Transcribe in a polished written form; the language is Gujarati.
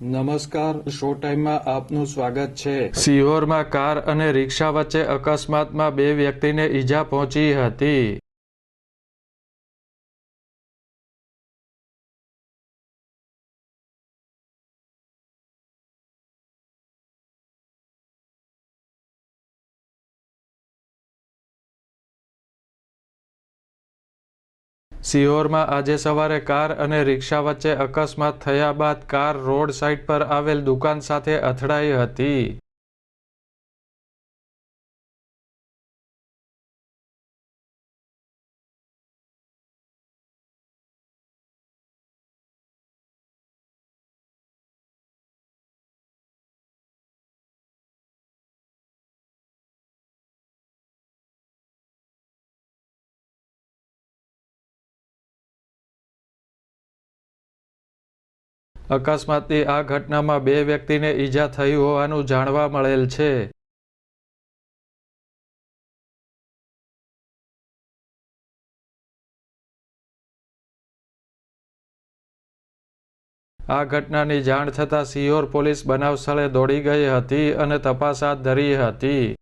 નમસ્કાર, શો ટાઈમમાં આપનું સ્વાગત છે। સિહોરમાં કાર અને રિક્ષા વચ્ચે અકસ્માતમાં 2 વ્યક્તિને ઈજા પહોંચી હતી। સિહોરમાં આજે સવારે કાર અને રિક્ષા વચ્ચે અકસ્માત થયા બાદ કાર રોડ સાઇડ પર આવેલ દુકાન સાથે અથડાઈ હતી। અકસ્માતની આ ઘટનામાં 2 વ્યક્તિને ઈજા થઈ હોવાનું જાણવા મળેલ છે। આ ઘટનાની જાણ થતાં સિહોર પોલીસ બનાવ સ્થળે દોડી ગઈ હતી અને તપાસ હાથ ધરી હતી।